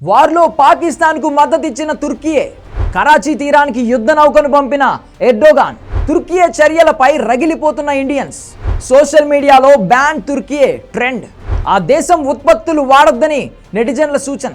వార్లో పాకిస్తాన్కు మద్దతిచ్చిన తుర్కీయే, కరాచీ తీరానికి యుద్ధ నౌకను పంపిన ఎర్డోగాన్, తుర్కీయే చర్యలపై రగిలిపోతున్న ఇండియన్స్. సోషల్ మీడియాలో బ్యాన్ తుర్కీయే ట్రెండ్. ఆ దేశం ఉత్పత్తులు వాడొద్దని నెటిజన్ల సూచన.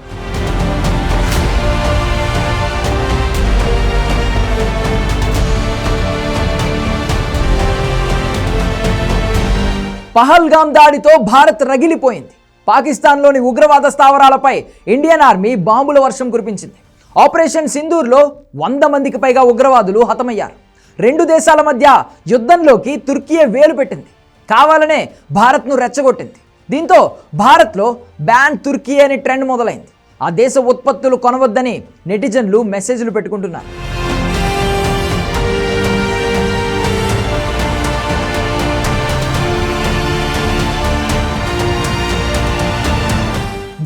పహల్గామ్ దాడితో భారత్ రగిలిపోయింది. పాకిస్తాన్లోని ఉగ్రవాద స్థావరాలపై ఇండియన్ ఆర్మీ బాంబుల వర్షం కురిపించింది. ఆపరేషన్ సింధూర్లో 100 మందికి పైగా ఉగ్రవాదులు హతమయ్యారు. రెండు దేశాల మధ్య యుద్ధంలోకి తుర్కీయే వేలు పెట్టింది. కావాలనే భారత్ను రెచ్చగొట్టింది. దీంతో భారత్లో బ్యాన్ తుర్కీయే అని ట్రెండ్ మొదలైంది. ఆ దేశ ఉత్పత్తులు కొనవద్దని నెటిజన్లు మెసేజ్లు పెట్టుకుంటున్నారు.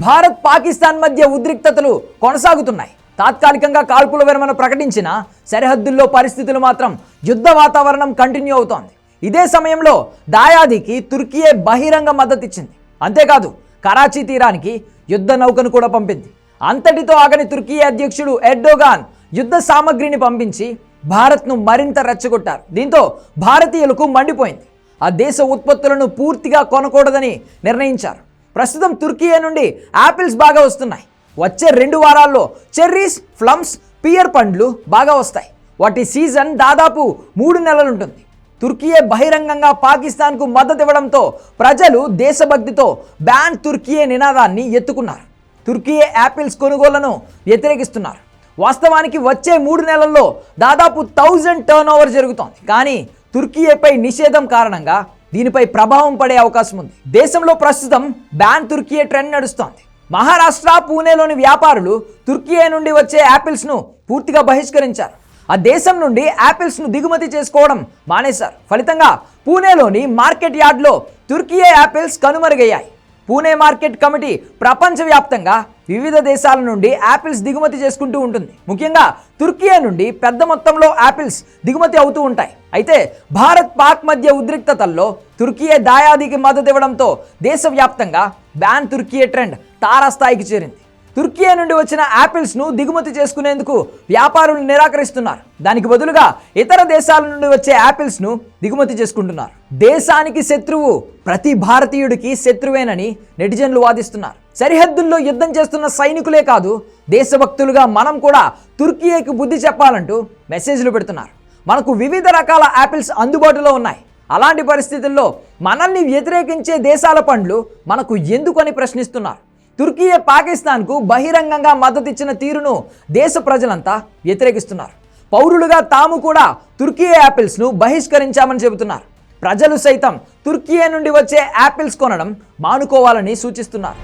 భారత్ పాకిస్తాన్ మధ్య ఉద్రిక్తతలు కొనసాగుతున్నాయి. తాత్కాలికంగా కాల్పుల విరమణ ప్రకటించిన సరిహద్దుల్లో పరిస్థితులు మాత్రం యుద్ధ వాతావరణం కంటిన్యూ అవుతోంది. ఇదే సమయంలో దాయాదికి తుర్కీయే బహిరంగ మద్దతు ఇచ్చింది. అంతేకాదు కరాచీ తీరానికి యుద్ధ నౌకను కూడా పంపింది. అంతటితో ఆగని తుర్కీయే అధ్యక్షుడు ఎర్డోగాన్ యుద్ధ సామగ్రిని పంపించి భారత్ను మరింత రెచ్చగొట్టారు. దీంతో భారతీయులకు మండిపోయింది. ఆ దేశ ఉత్పత్తులను పూర్తిగా కొనకూడదని నిర్ణయించారు. ప్రస్తుతం తుర్కీయే నుండి యాపిల్స్ బాగా వస్తున్నాయి. వచ్చే 2 వారాల్లో చెర్రీస్, ప్లమ్స్, పియర్ పండ్లు బాగా వస్తాయి. వాటి సీజన్ దాదాపు 3 నెలలుంటుంది. తుర్కీయే బహిరంగంగా పాకిస్తాన్కు మద్దతు ఇవ్వడంతో ప్రజలు దేశభక్తితో బ్యాన్ తుర్కీయే నినాదాన్ని ఎత్తుకున్నారు. తుర్కీయే యాపిల్స్ కొనుగోళ్లను వ్యతిరేకిస్తున్నారు. వాస్తవానికి వచ్చే 3 నెలల్లో దాదాపు 1000 టర్నోవర్ జరుగుతోంది. కానీ తుర్కీయేపై నిషేధం కారణంగా దీనిపై ప్రభావం పడే అవకాశం ఉంది. దేశంలో ప్రస్తుతం బ్యాన్ తుర్కీయే ట్రెండ్ నడుస్తోంది. మహారాష్ట్ర, పూణేలోని వ్యాపారులు తుర్కీయే నుండి వచ్చే యాపిల్స్ను పూర్తిగా బహిష్కరించారు. ఆ దేశం నుండి యాపిల్స్ను దిగుమతి చేసుకోవడం మానేశారు. ఫలితంగా పూణేలోని మార్కెట్ యార్డ్లో తుర్కీయే యాపిల్స్ కనుమరుగయ్యాయి. పూణే మార్కెట్ కమిటీ ప్రపంచవ్యాప్తంగా వివిధ దేశాల నుండి యాపిల్స్ దిగుమతి చేసుకుంటూ ఉంటుంది. ముఖ్యంగా తుర్కీయే నుండి పెద్ద మొత్తంలో యాపిల్స్ దిగుమతి అవుతూ ఉంటాయి. అయితే భారత్ పాక్ మధ్య ఉద్రిక్తతల్లో తుర్కీయే దాయాదికి మద్దతు ఇవ్వడంతో దేశవ్యాప్తంగా బ్యాన్ తుర్కీయే ట్రెండ్ తారాస్థాయికి చేరింది. తుర్కీయే నుండి వచ్చిన యాపిల్స్ను దిగుమతి చేసుకునేందుకు వ్యాపారులు నిరాకరిస్తున్నారు. దానికి బదులుగా ఇతర దేశాల నుండి వచ్చే యాపిల్స్ను దిగుమతి చేసుకుంటున్నారు. దేశానికి శత్రువు ప్రతి భారతీయుడికి శత్రువేనని నెటిజన్లు వాదిస్తున్నారు. సరిహద్దుల్లో యుద్ధం చేస్తున్న సైనికులే కాదు, దేశభక్తులుగా మనం కూడా తుర్కీయేకి బుద్ధి చెప్పాలంటూ మెసేజ్లు పెడుతున్నారు. మనకు వివిధ రకాల యాపిల్స్ అందుబాటులో ఉన్నాయి. అలాంటి పరిస్థితుల్లో మనల్ని వ్యతిరేకించే దేశాల పండ్లు మనకు ఎందుకని ప్రశ్నిస్తున్నారు. తుర్కీయే పాకిస్తాన్కు బహిరంగంగా మద్దతిచ్చిన తీరును దేశ ప్రజలంతా వ్యతిరేకిస్తున్నారు. పౌరులుగా తాము కూడా తుర్కీయే యాపిల్స్ను బహిష్కరించామని చెబుతున్నారు. ప్రజలు సైతం తుర్కీయే నుండి వచ్చే యాపిల్స్ కొనడం మానుకోవాలని సూచిస్తున్నారు.